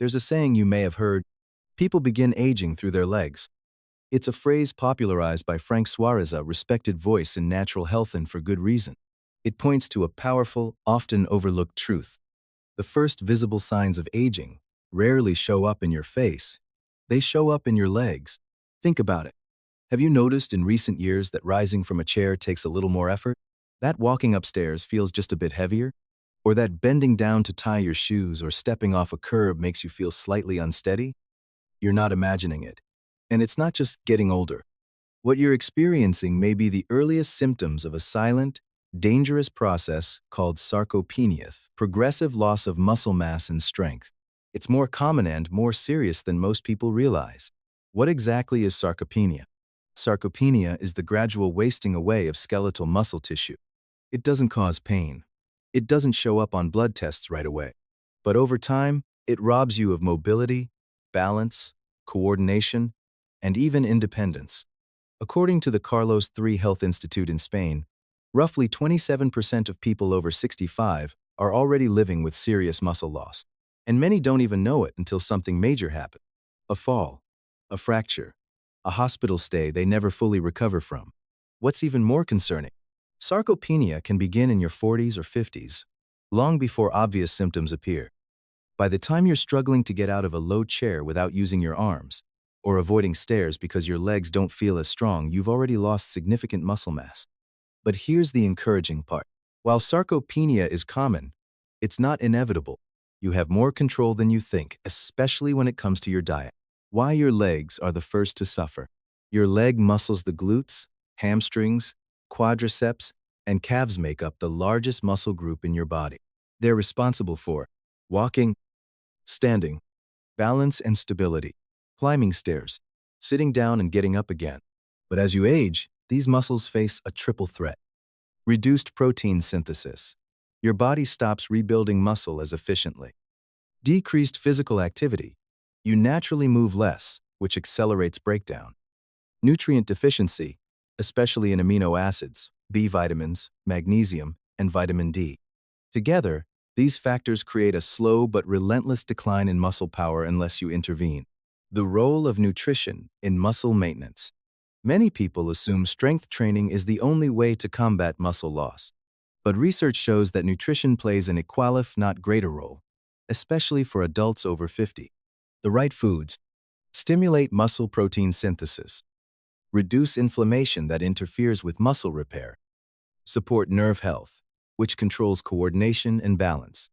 There's a saying you may have heard, people begin aging through their legs. It's a phrase popularized by Frank Suarez, a respected voice in natural health, and for good reason. It points to a powerful, often overlooked truth. The first visible signs of aging rarely show up in your face. They show up in your legs. Think about it. Have you noticed in recent years that rising from a chair takes a little more effort? That walking upstairs feels just a bit heavier? Or that bending down to tie your shoes or stepping off a curb makes you feel slightly unsteady? You're not imagining it. And it's not just getting older. What you're experiencing may be the earliest symptoms of a silent, dangerous process called sarcopenia, progressive loss of muscle mass and strength. It's more common and more serious than most people realize. What exactly is sarcopenia? Sarcopenia is the gradual wasting away of skeletal muscle tissue. It doesn't cause pain. It doesn't show up on blood tests right away. But over time, it robs you of mobility, balance, coordination, and even independence. According to the Carlos III Health Institute in Spain, roughly 27% of people over 65 are already living with serious muscle loss. And many don't even know it until something major happens. A fall, a fracture, a hospital stay they never fully recover from. What's even more concerning? Sarcopenia can begin in your 40s or 50s, long before obvious symptoms appear. By the time you're struggling to get out of a low chair without using your arms, or avoiding stairs because your legs don't feel as strong, you've already lost significant muscle mass. But here's the encouraging part. While sarcopenia is common, it's not inevitable. You have more control than you think, especially when it comes to your diet. Why your legs are the first to suffer. Your leg muscles, the glutes, hamstrings, quadriceps, and calves make up the largest muscle group in your body. They're responsible for walking, standing, balance and stability, climbing stairs, sitting down and getting up again. But as you age, these muscles face a triple threat. Reduced protein synthesis. Your body stops rebuilding muscle as efficiently. Decreased physical activity. You naturally move less, which accelerates breakdown. Nutrient deficiency, especially in amino acids, B vitamins, magnesium, and vitamin D. Together, these factors create a slow but relentless decline in muscle power unless you intervene. The role of nutrition in muscle maintenance. Many people assume strength training is the only way to combat muscle loss. But research shows that nutrition plays an equal if not greater role, especially for adults over 50. The right foods stimulate muscle protein synthesis, reduce inflammation that interferes with muscle repair, support nerve health, which controls coordination and balance,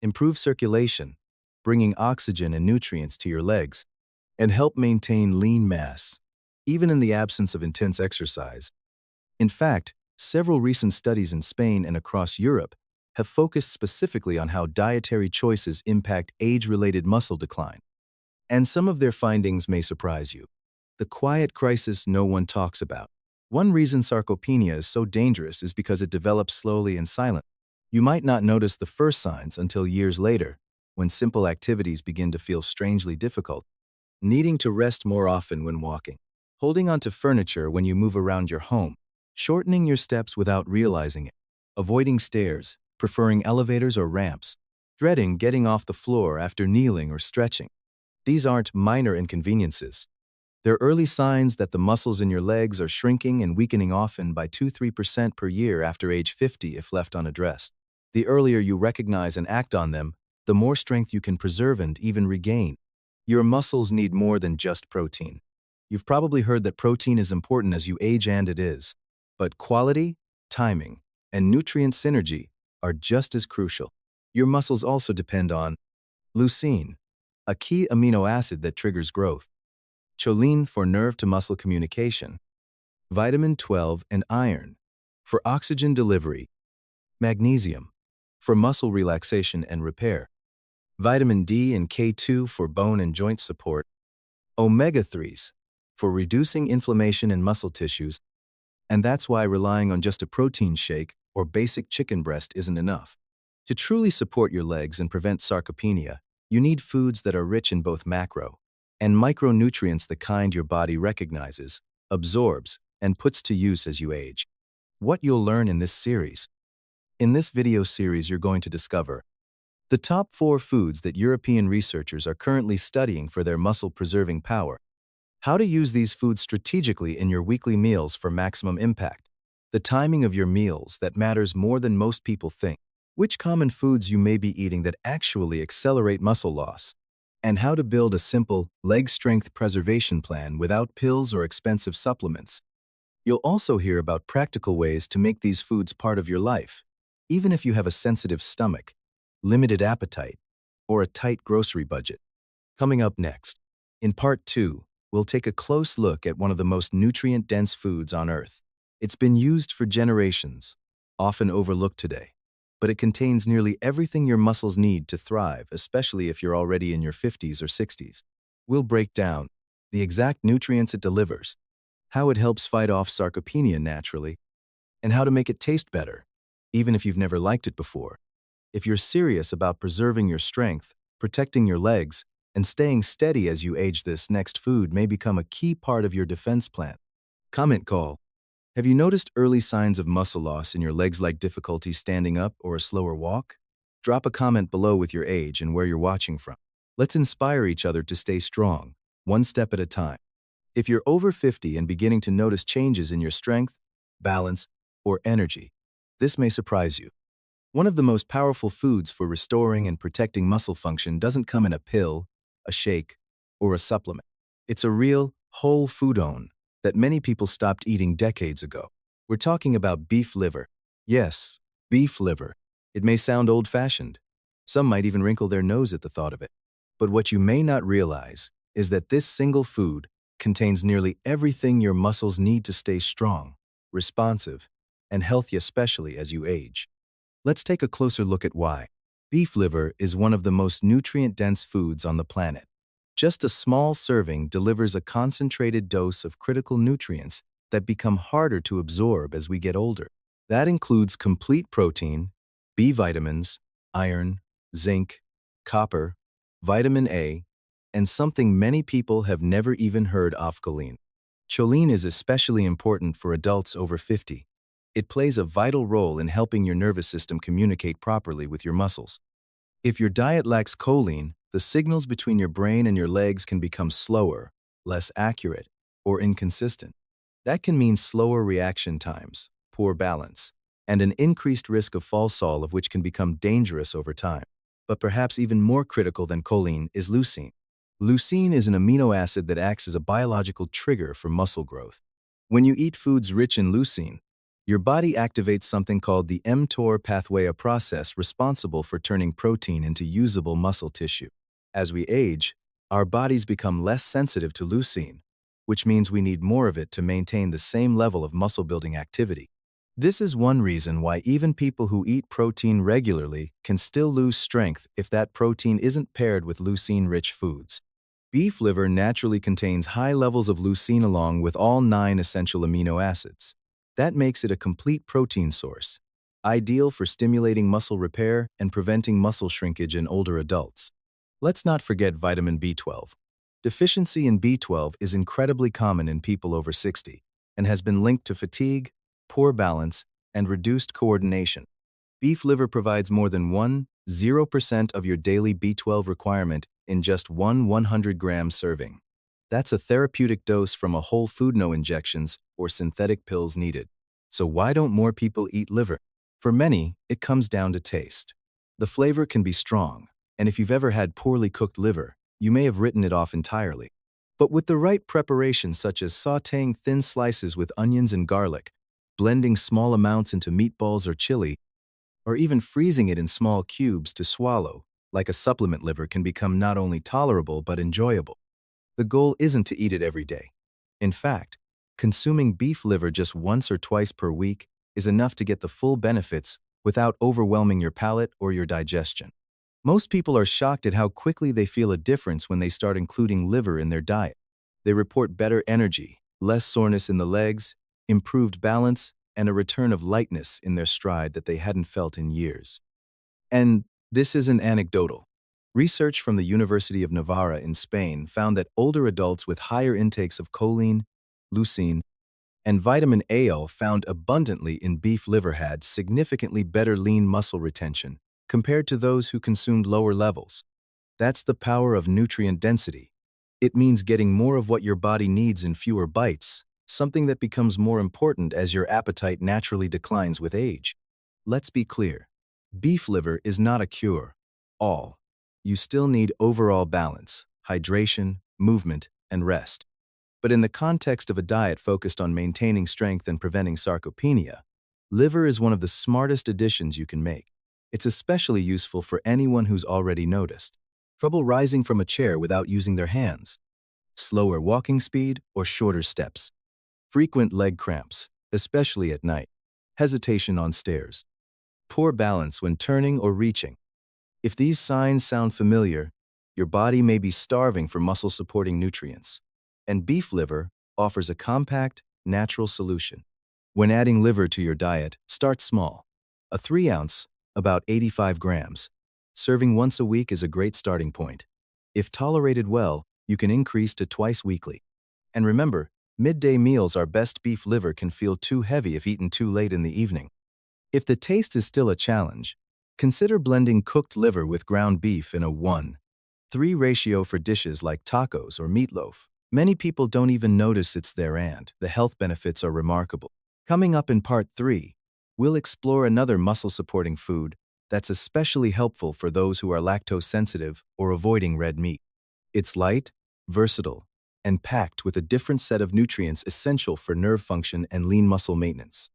improve circulation, bringing oxygen and nutrients to your legs, and help maintain lean mass, even in the absence of intense exercise. In fact, several recent studies in Spain and across Europe have focused specifically on how dietary choices impact age-related muscle decline. And some of their findings may surprise you. The quiet crisis no one talks about. One reason sarcopenia is so dangerous is because it develops slowly and silently. You might not notice the first signs until years later, when simple activities begin to feel strangely difficult. Needing to rest more often when walking. Holding onto furniture when you move around your home. Shortening your steps without realizing it. Avoiding stairs, preferring elevators or ramps. Dreading getting off the floor after kneeling or stretching. These aren't minor inconveniences. They're early signs that the muscles in your legs are shrinking and weakening, often by 2–3% per year after age 50 if left unaddressed. The earlier you recognize and act on them, the more strength you can preserve and even regain. Your muscles need more than just protein. You've probably heard that protein is important as you age, and it is. But quality, timing, and nutrient synergy are just as crucial. Your muscles also depend on leucine, a key amino acid that triggers growth, choline for nerve-to-muscle communication, vitamin 12 and iron for oxygen delivery, magnesium for muscle relaxation and repair, vitamin D and K2 for bone and joint support, omega-3s for reducing inflammation in muscle tissues. And that's why relying on just a protein shake or basic chicken breast isn't enough. To truly support your legs and prevent sarcopenia, you need foods that are rich in both macro and micronutrients, the kind your body recognizes, absorbs, and puts to use as you age. What you'll learn in this series. In this video series, you're going to discover The top 4 foods that European researchers are currently studying for their muscle-preserving power. How to use these foods strategically in your weekly meals for maximum impact. The timing of your meals that matters more than most people think. Which common foods you may be eating that actually accelerate muscle loss. And how to build a simple leg strength preservation plan without pills or expensive supplements. You'll also hear about practical ways to make these foods part of your life, even if you have a sensitive stomach, limited appetite, or a tight grocery budget. Coming up next, in part 2, we'll take a close look at one of the most nutrient-dense foods on Earth. It's been used for generations, often overlooked today, but it contains nearly everything your muscles need to thrive, especially if you're already in your 50s or 60s. We'll break down the exact nutrients it delivers, how it helps fight off sarcopenia naturally, and how to make it taste better, even if you've never liked it before. If you're serious about preserving your strength, protecting your legs, and staying steady as you age, this next food may become a key part of your defense plan. Comment call. Have you noticed early signs of muscle loss in your legs, like difficulty standing up or a slower walk? Drop a comment below with your age and where you're watching from. Let's inspire each other to stay strong, one step at a time. If you're over 50 and beginning to notice changes in your strength, balance, or energy, this may surprise you. One of the most powerful foods for restoring and protecting muscle function doesn't come in a pill, a shake, or a supplement. It's a real, whole food that many people stopped eating decades ago. We're talking about beef liver. Yes, beef liver. It may sound old-fashioned. Some might even wrinkle their nose at the thought of it. But what you may not realize is that this single food contains nearly everything your muscles need to stay strong, responsive, and healthy, especially as you age. Let's take a closer look at why. Beef liver is one of the most nutrient-dense foods on the planet. Just a small serving delivers a concentrated dose of critical nutrients that become harder to absorb as we get older. That includes complete protein, B vitamins, iron, zinc, copper, vitamin A, and something many people have never even heard of, choline. Choline is especially important for adults over 50. It plays a vital role in helping your nervous system communicate properly with your muscles. If your diet lacks choline, the signals between your brain and your legs can become slower, less accurate, or inconsistent. That can mean slower reaction times, poor balance, and an increased risk of fall fall, of which can become dangerous over time. But perhaps even more critical than choline is leucine. Leucine is an amino acid that acts as a biological trigger for muscle growth. When you eat foods rich in leucine, your body activates something called the mTOR pathway, a process responsible for turning protein into usable muscle tissue. As we age, our bodies become less sensitive to leucine, which means we need more of it to maintain the same level of muscle-building activity. This is one reason why even people who eat protein regularly can still lose strength if that protein isn't paired with leucine-rich foods. Beef liver naturally contains high levels of leucine along with all 9 essential amino acids. That makes it a complete protein source, ideal for stimulating muscle repair and preventing muscle shrinkage in older adults. Let's not forget vitamin B12. Deficiency in B12 is incredibly common in people over 60 and has been linked to fatigue, poor balance, and reduced coordination. Beef liver provides more than 0% of your daily B12 requirement in just one 100-gram serving. That's a therapeutic dose from a whole food, no injections or synthetic pills needed. So why don't more people eat liver? For many, it comes down to taste. The flavor can be strong, and if you've ever had poorly cooked liver, you may have written it off entirely. But with the right preparation, such as sautéing thin slices with onions and garlic, blending small amounts into meatballs or chili, or even freezing it in small cubes to swallow, like a supplement, liver can become not only tolerable but enjoyable. The goal isn't to eat it every day. In fact, consuming beef liver just once or twice per week is enough to get the full benefits without overwhelming your palate or your digestion. Most people are shocked at how quickly they feel a difference when they start including liver in their diet. They report better energy, less soreness in the legs, improved balance, and a return of lightness in their stride that they hadn't felt in years. And this isn't anecdotal. Research from the University of Navarra in Spain found that older adults with higher intakes of choline, leucine, and vitamin A found abundantly in beef liver had significantly better lean muscle retention compared to those who consumed lower levels. That's the power of nutrient density. It means getting more of what your body needs in fewer bites, something that becomes more important as your appetite naturally declines with age. Let's be clear. Beef liver is not a cure-all. You still need overall balance, hydration, movement, and rest. But in the context of a diet focused on maintaining strength and preventing sarcopenia, liver is one of the smartest additions you can make. It's especially useful for anyone who's already noticed trouble rising from a chair without using their hands, slower walking speed, or shorter steps, frequent leg cramps, especially at night, hesitation on stairs, poor balance when turning or reaching. If these signs sound familiar, your body may be starving for muscle-supporting nutrients, and beef liver offers a compact, natural solution. When adding liver to your diet, start small. A 3-ounce, about 85 grams. Serving once a week is a great starting point. If tolerated well, you can increase to twice weekly. And remember, midday meals are best. Beef liver can feel too heavy if eaten too late in the evening. If the taste is still a challenge, consider blending cooked liver with ground beef in a 1:3 ratio for dishes like tacos or meatloaf. Many people don't even notice it's there, and the health benefits are remarkable. Coming up in part 3, we'll explore another muscle-supporting food that's especially helpful for those who are lactose-sensitive or avoiding red meat. It's light, versatile, and packed with a different set of nutrients essential for nerve function and lean muscle maintenance.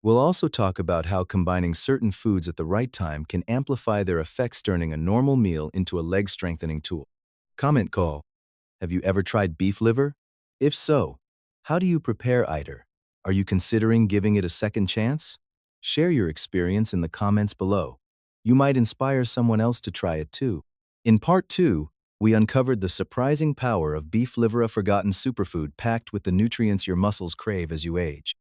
We'll also talk about how combining certain foods at the right time can amplify their effects, turning a normal meal into a leg-strengthening tool. Comment call. Have you ever tried beef liver? If so, how do you prepare either? Are you considering giving it a second chance? Share your experience in the comments below. You might inspire someone else to try it too. In part 2, we uncovered the surprising power of beef liver, a forgotten superfood packed with the nutrients your muscles crave as you age.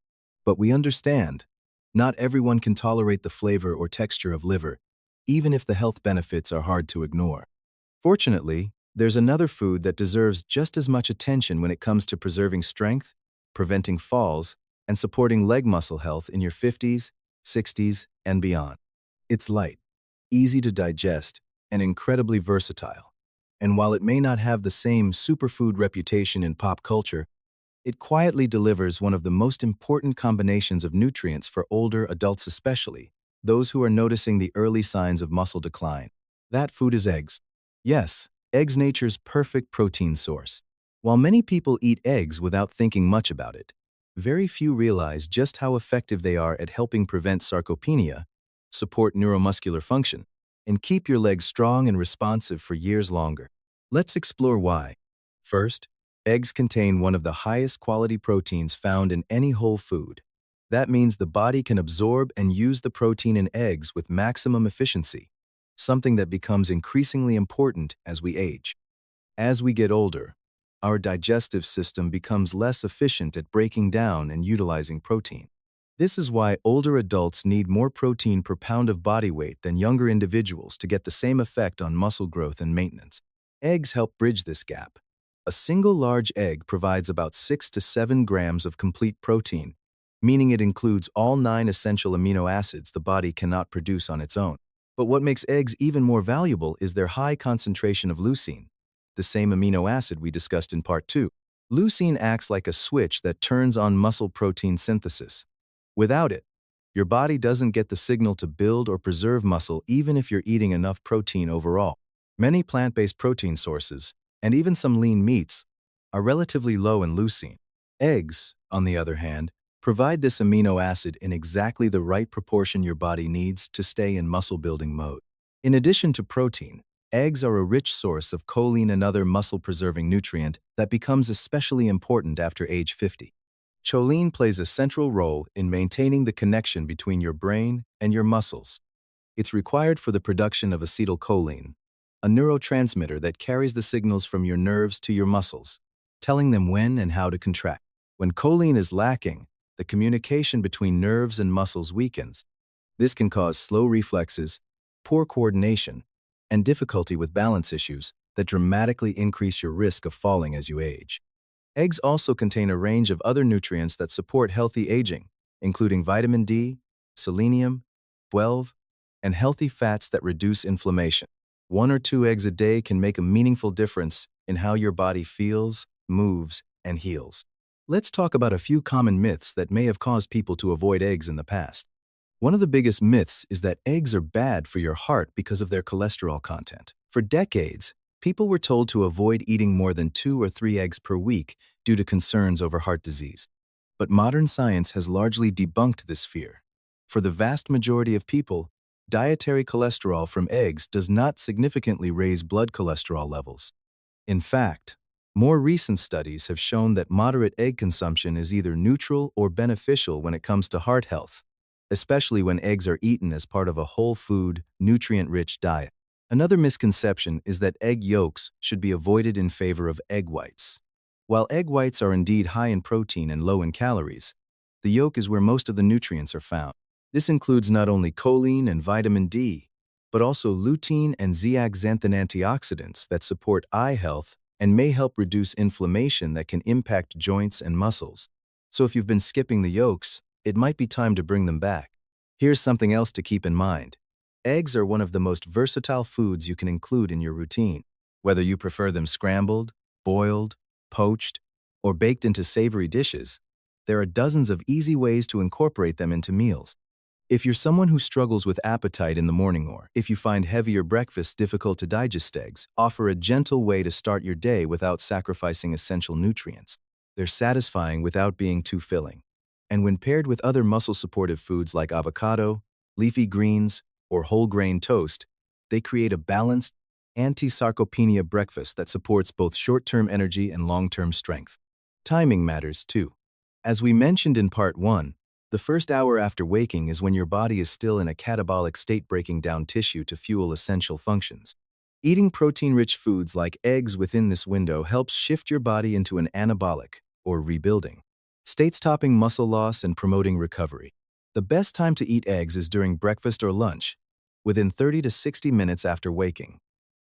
But we understand, not everyone can tolerate the flavor or texture of liver, even if the health benefits are hard to ignore. Fortunately, there's another food that deserves just as much attention when it comes to preserving strength, preventing falls, and supporting leg muscle health in your 50s, 60s, and beyond. It's light, easy to digest, and incredibly versatile. And while it may not have the same superfood reputation in pop culture, it quietly delivers one of the most important combinations of nutrients for older adults, especially those who are noticing the early signs of muscle decline. That food is eggs. Yes, eggs, nature's perfect protein source. While many people eat eggs without thinking much about it, very few realize just how effective they are at helping prevent sarcopenia, support neuromuscular function, and keep your legs strong and responsive for years longer. Let's explore why. First, eggs contain one of the highest quality proteins found in any whole food. That means the body can absorb and use the protein in eggs with maximum efficiency, something that becomes increasingly important as we age. As we get older, our digestive system becomes less efficient at breaking down and utilizing protein. This is why older adults need more protein per pound of body weight than younger individuals to get the same effect on muscle growth and maintenance. Eggs help bridge this gap. A single large egg provides about 6 to 7 grams of complete protein, meaning it includes all 9 essential amino acids the body cannot produce on its own. But what makes eggs even more valuable is their high concentration of leucine, the same amino acid we discussed in part 2. Leucine acts like a switch that turns on muscle protein synthesis. Without it, your body doesn't get the signal to build or preserve muscle even if you're eating enough protein overall. Many plant-based protein sources, and even some lean meats, are relatively low in leucine. Eggs, on the other hand, provide this amino acid in exactly the right proportion your body needs to stay in muscle-building mode. In addition to protein, eggs are a rich source of choline, another muscle-preserving nutrient that becomes especially important after age 50. Choline plays a central role in maintaining the connection between your brain and your muscles. It's required for the production of acetylcholine, a neurotransmitter that carries the signals from your nerves to your muscles, telling them when and how to contract. When choline is lacking, the communication between nerves and muscles weakens. This can cause slow reflexes, poor coordination, and difficulty with balance issues that dramatically increase your risk of falling as you age. Eggs also contain a range of other nutrients that support healthy aging, including vitamin D, selenium, B12, and healthy fats that reduce inflammation. 1 or 2 eggs a day can make a meaningful difference in how your body feels, moves, and heals. Let's talk about a few common myths that may have caused people to avoid eggs in the past. One of the biggest myths is that eggs are bad for your heart because of their cholesterol content. For decades, people were told to avoid eating more than 2 or 3 eggs per week due to concerns over heart disease. But modern science has largely debunked this fear. For the vast majority of people, dietary cholesterol from eggs does not significantly raise blood cholesterol levels. In fact, more recent studies have shown that moderate egg consumption is either neutral or beneficial when it comes to heart health, especially when eggs are eaten as part of a whole food, nutrient-rich diet. Another misconception is that egg yolks should be avoided in favor of egg whites. While egg whites are indeed high in protein and low in calories, the yolk is where most of the nutrients are found. This includes not only choline and vitamin D, but also lutein and zeaxanthin antioxidants that support eye health and may help reduce inflammation that can impact joints and muscles. So if you've been skipping the yolks, it might be time to bring them back. Here's something else to keep in mind. Eggs are one of the most versatile foods you can include in your routine. Whether you prefer them scrambled, boiled, poached, or baked into savory dishes, there are dozens of easy ways to incorporate them into meals. If you're someone who struggles with appetite in the morning, or if you find heavier breakfasts difficult to digest, eggs offer a gentle way to start your day without sacrificing essential nutrients. They're satisfying without being too filling. And when paired with other muscle-supportive foods like avocado, leafy greens, or whole grain toast, they create a balanced, anti-sarcopenia breakfast that supports both short-term energy and long-term strength. Timing matters too. As we mentioned in part 1, the first hour after waking is when your body is still in a catabolic state, breaking down tissue to fuel essential functions. Eating protein-rich foods like eggs within this window helps shift your body into an anabolic, or rebuilding state, stopping muscle loss and promoting recovery. The best time to eat eggs is during breakfast or lunch, within 30 to 60 minutes after waking.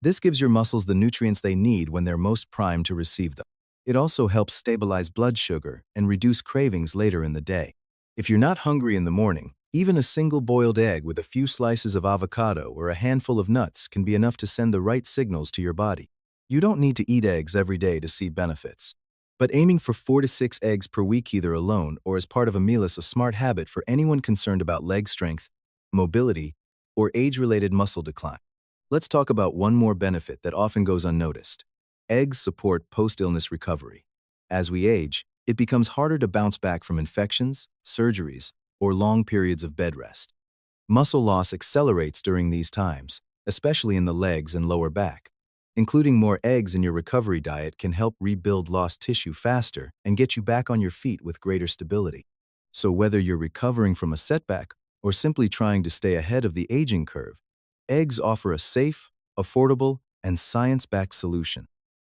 This gives your muscles the nutrients they need when they're most primed to receive them. It also helps stabilize blood sugar and reduce cravings later in the day. If you're not hungry in the morning, even a single boiled egg with a few slices of avocado or a handful of nuts can be enough to send the right signals to your body. You don't need to eat eggs every day to see benefits. But aiming for 4 to 6 eggs per week either alone or as part of a meal is a smart habit for anyone concerned about leg strength, mobility, or age-related muscle decline. Let's talk about one more benefit that often goes unnoticed. Eggs support post-illness recovery. As we age, it becomes harder to bounce back from infections, surgeries, or long periods of bed rest. Muscle loss accelerates during these times, especially in the legs and lower back. Including more eggs in your recovery diet can help rebuild lost tissue faster and get you back on your feet with greater stability. So whether you're recovering from a setback or simply trying to stay ahead of the aging curve, eggs offer a safe, affordable, and science-backed solution.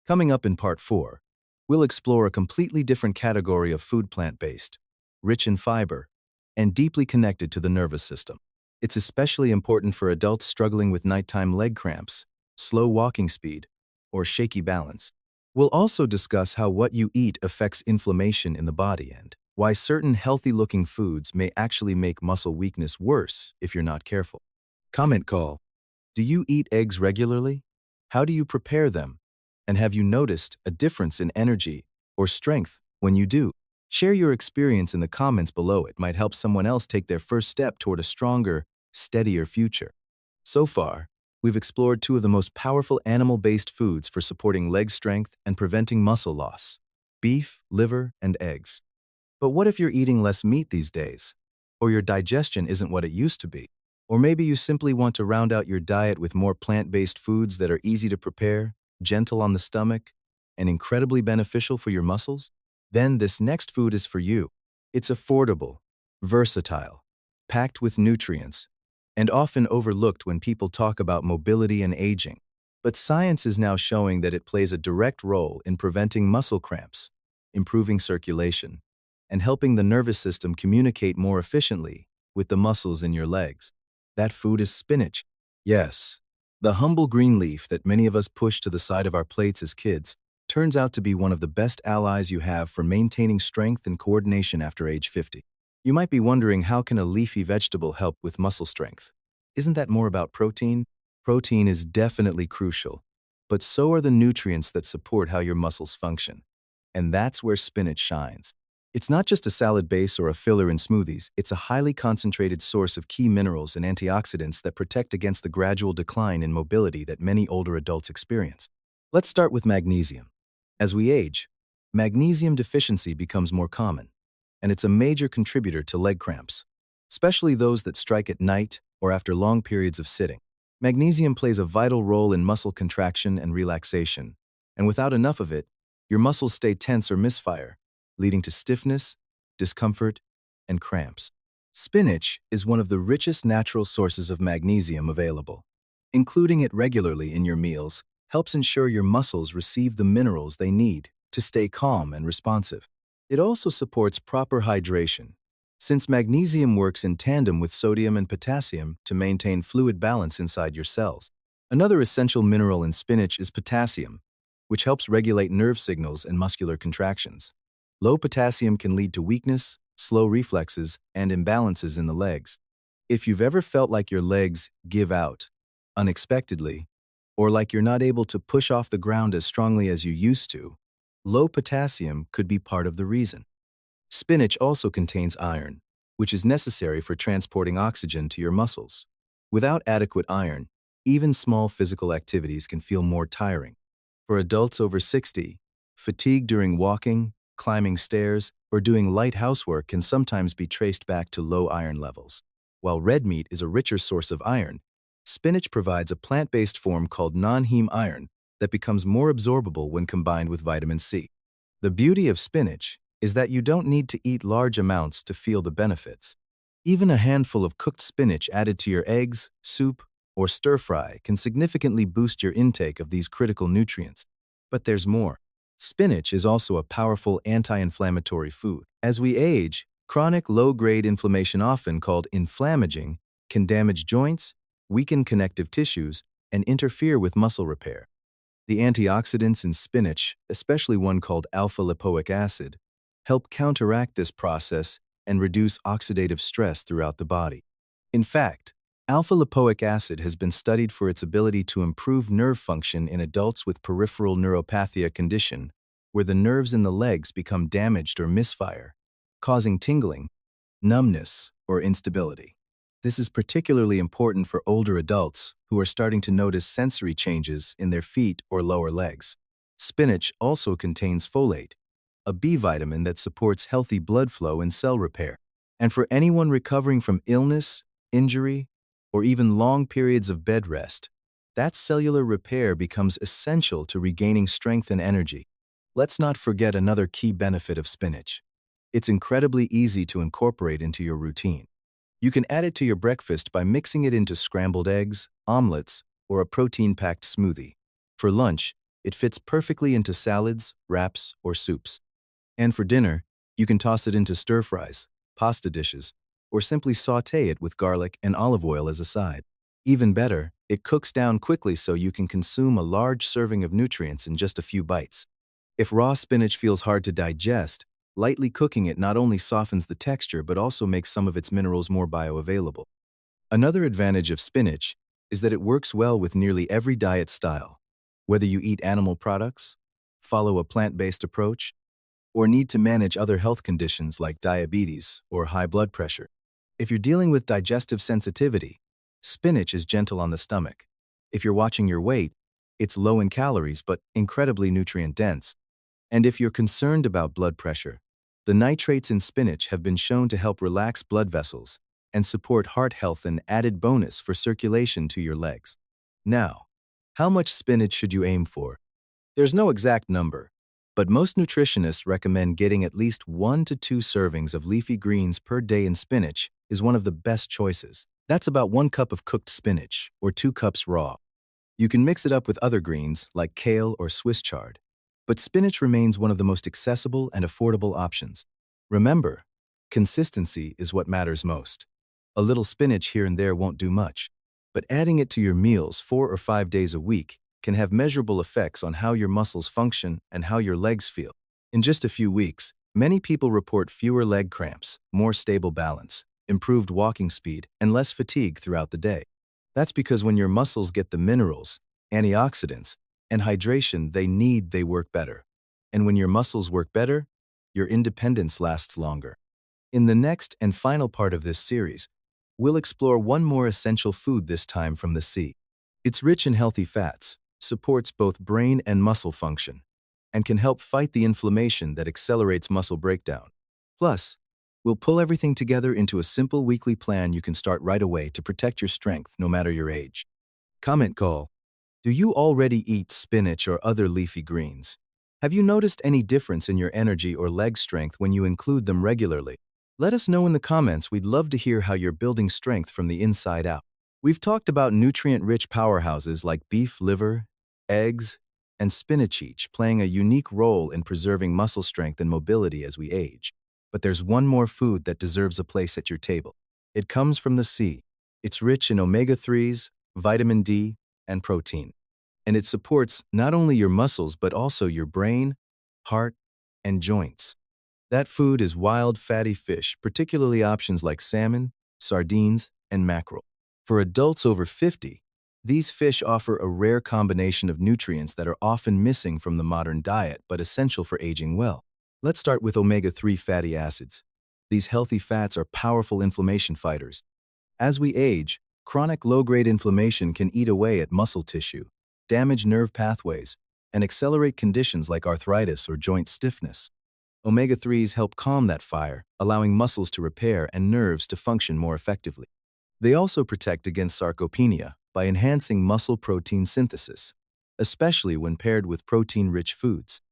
Coming up in part 4, we'll explore a completely different category of food, plant-based, rich in fiber, and deeply connected to the nervous system. It's especially important for adults struggling with nighttime leg cramps, slow walking speed, or shaky balance. We'll also discuss how what you eat affects inflammation in the body and why certain healthy-looking foods may actually make muscle weakness worse if you're not careful. Comment call. Do you eat eggs regularly? How do you prepare them? And have you noticed a difference in energy or strength when you do? Share your experience in the comments below. It might help someone else take their first step toward a stronger, steadier future. So far, we've explored 2 of the most powerful animal-based foods for supporting leg strength and preventing muscle loss: beef, liver, and eggs. But what if you're eating less meat these days? Or your digestion isn't what it used to be? Or maybe you simply want to round out your diet with more plant-based foods that are easy to prepare, gentle on the stomach, and incredibly beneficial for your muscles? Then this next food is for you. It's affordable, versatile, packed with nutrients, and often overlooked when people talk about mobility and aging. But science is now showing that it plays a direct role in preventing muscle cramps, improving circulation, and helping the nervous system communicate more efficiently with the muscles in your legs. That food is spinach. Yes, the humble green leaf that many of us push to the side of our plates as kids turns out to be one of the best allies you have for maintaining strength and coordination after age 50. You might be wondering, how can a leafy vegetable help with muscle strength? Isn't that more about protein? Protein is definitely crucial, but so are the nutrients that support how your muscles function. And that's where spinach shines. It's not just a salad base or a filler in smoothies, it's a highly concentrated source of key minerals and antioxidants that protect against the gradual decline in mobility that many older adults experience. Let's start with magnesium. As we age, magnesium deficiency becomes more common, and it's a major contributor to leg cramps, especially those that strike at night or after long periods of sitting. Magnesium plays a vital role in muscle contraction and relaxation, and without enough of it, your muscles stay tense or misfire, leading to stiffness, discomfort, and cramps. Spinach is one of the richest natural sources of magnesium available. Including it regularly in your meals helps ensure your muscles receive the minerals they need to stay calm and responsive. It also supports proper hydration, since magnesium works in tandem with sodium and potassium to maintain fluid balance inside your cells. Another essential mineral in spinach is potassium, which helps regulate nerve signals and muscular contractions. Low potassium can lead to weakness, slow reflexes, and imbalances in the legs. If you've ever felt like your legs give out unexpectedly, or like you're not able to push off the ground as strongly as you used to, low potassium could be part of the reason. Spinach also contains iron, which is necessary for transporting oxygen to your muscles. Without adequate iron, even small physical activities can feel more tiring. For adults over 60, fatigue during walking, climbing stairs, or doing light housework can sometimes be traced back to low iron levels. While red meat is a richer source of iron, spinach provides a plant-based form called non-heme iron that becomes more absorbable when combined with vitamin C. The beauty of spinach is that you don't need to eat large amounts to feel the benefits. Even a handful of cooked spinach added to your eggs, soup, or stir-fry can significantly boost your intake of these critical nutrients. But there's more. Spinach is also a powerful anti-inflammatory food. As we age, chronic low-grade inflammation, often called inflammaging, can damage joints, weaken connective tissues, and interfere with muscle repair. The antioxidants in spinach, especially one called alpha-lipoic acid, help counteract this process and reduce oxidative stress throughout the body. In fact, alpha-lipoic acid has been studied for its ability to improve nerve function in adults with peripheral neuropathy, condition where the nerves in the legs become damaged or misfire, causing tingling, numbness, or instability. This is particularly important for older adults who are starting to notice sensory changes in their feet or lower legs. Spinach also contains folate, a B vitamin that supports healthy blood flow and cell repair. And for anyone recovering from illness, injury, or even long periods of bed rest, that cellular repair becomes essential to regaining strength and energy. Let's not forget another key benefit of spinach. It's incredibly easy to incorporate into your routine. You can add it to your breakfast by mixing it into scrambled eggs, omelets, or a protein-packed smoothie. For lunch, it fits perfectly into salads, wraps, or soups. And for dinner, you can toss it into stir-fries, pasta dishes, or simply sauté it with garlic and olive oil as a side. Even better, it cooks down quickly so you can consume a large serving of nutrients in just a few bites. If raw spinach feels hard to digest, lightly cooking it not only softens the texture but also makes some of its minerals more bioavailable. Another advantage of spinach is that it works well with nearly every diet style. Whether you eat animal products, follow a plant-based approach, or need to manage other health conditions like diabetes or high blood pressure. If you're dealing with digestive sensitivity, spinach is gentle on the stomach. If you're watching your weight, it's low in calories but incredibly nutrient-dense. And if you're concerned about blood pressure, the nitrates in spinach have been shown to help relax blood vessels and support heart health, an added bonus for circulation to your legs. Now, how much spinach should you aim for? There's no exact number, but most nutritionists recommend getting at least 1 to 2 servings of leafy greens per day, and spinach is one of the best choices. That's about 1 cup of cooked spinach or 2 cups raw. You can mix it up with other greens like kale or Swiss chard, but spinach remains one of the most accessible and affordable options. Remember, consistency is what matters most. A little spinach here and there won't do much, but adding it to your meals 4 or 5 days a week can have measurable effects on how your muscles function and how your legs feel. In just a few weeks, many people report fewer leg cramps, more stable balance, improved walking speed, and less fatigue throughout the day. That's because when your muscles get the minerals, antioxidants, and hydration they work better. And when your muscles work better, your independence lasts longer. In the next and final part of this series, we'll explore one more essential food, this time from the sea. It's rich in healthy fats, supports both brain and muscle function, and can help fight the inflammation that accelerates muscle breakdown. Plus, we'll pull everything together into a simple weekly plan you can start right away to protect your strength no matter your age. Comment call. Do you already eat spinach or other leafy greens? Have you noticed any difference in your energy or leg strength when you include them regularly? Let us know in the comments. We'd love to hear how you're building strength from the inside out. We've talked about nutrient-rich powerhouses like beef liver, eggs, and spinach, each playing a unique role in preserving muscle strength and mobility as we age. But there's one more food that deserves a place at your table. It comes from the sea. It's rich in omega-3s, vitamin D, and protein. And it supports not only your muscles but also your brain, heart, and joints. That food is wild fatty fish, particularly options like salmon, sardines, and mackerel. For adults over 50, these fish offer a rare combination of nutrients that are often missing from the modern diet but essential for aging well. Let's start with omega-3 fatty acids. These healthy fats are powerful inflammation fighters. As we age, chronic low-grade inflammation can eat away at muscle tissue, damage nerve pathways, and accelerate conditions like arthritis or joint stiffness. Omega-3s help calm that fire, allowing muscles to repair and nerves to function more effectively. They also protect against sarcopenia by enhancing muscle protein synthesis, especially when paired with protein-rich foods.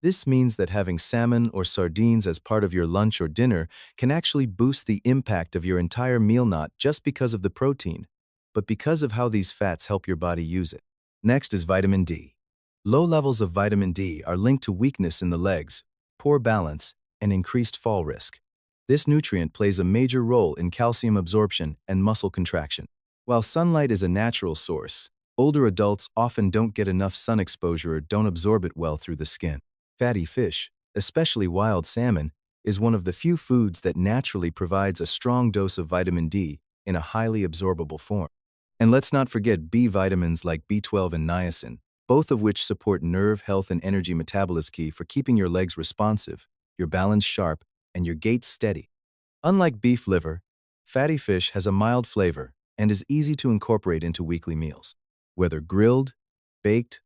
This means that having salmon or sardines as part of your lunch or dinner can actually boost the impact of your entire meal, not just because of the protein, but because of how these fats help your body use it. Next is vitamin D. Low levels of vitamin D are linked to weakness in the legs, poor balance, and increased fall risk. This nutrient plays a major role in calcium absorption and muscle contraction. While sunlight is a natural source, older adults often don't get enough sun exposure or don't absorb it well through the skin. Fatty fish, especially wild salmon, is one of the few foods that naturally provides a strong dose of vitamin D in a highly absorbable form. And let's not forget B vitamins like B12 and niacin, both of which support nerve health and energy metabolism, key for keeping your legs responsive, your balance sharp, and your gait steady. Unlike beef liver, fatty fish has a mild flavor and is easy to incorporate into weekly meals. Whether grilled, baked,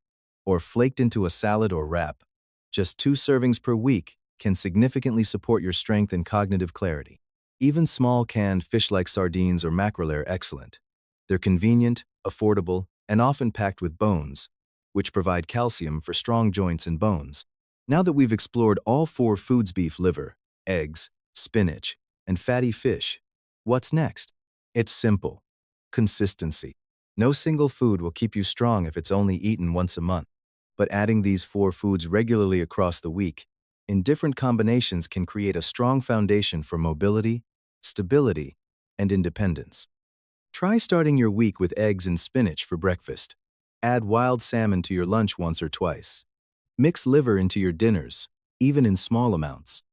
or flaked into a salad or wrap, just 2 servings per week can significantly support your strength and cognitive clarity. Even small canned fish like sardines or mackerel are excellent. They're convenient, affordable, and often packed with bones, which provide calcium for strong joints and bones. Now that we've explored all 4 foods, beef liver, eggs, spinach, and fatty fish, what's next? It's simple. Consistency. No single food will keep you strong if it's only eaten once a month. But adding these 4 foods regularly across the week, in different combinations, can create a strong foundation for mobility, stability, and independence. Try starting your week with eggs and spinach for breakfast. Add wild salmon to your lunch once or twice. Mix liver into your dinners, even in small amounts.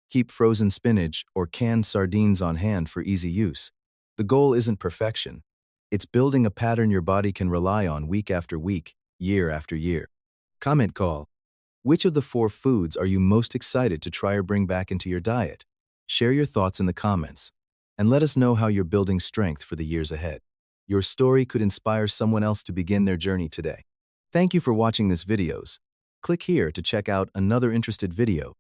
Keep frozen spinach or canned sardines on hand for easy use. The goal isn't perfection. It's building a pattern your body can rely on week after week, year after year. Comment call. Which of the 4 foods are you most excited to try or bring back into your diet? Share your thoughts in the comments, and let us know how you're building strength for the years ahead. Your story could inspire someone else to begin their journey today. Thank you for watching this videos. Click here to check out another interesting video.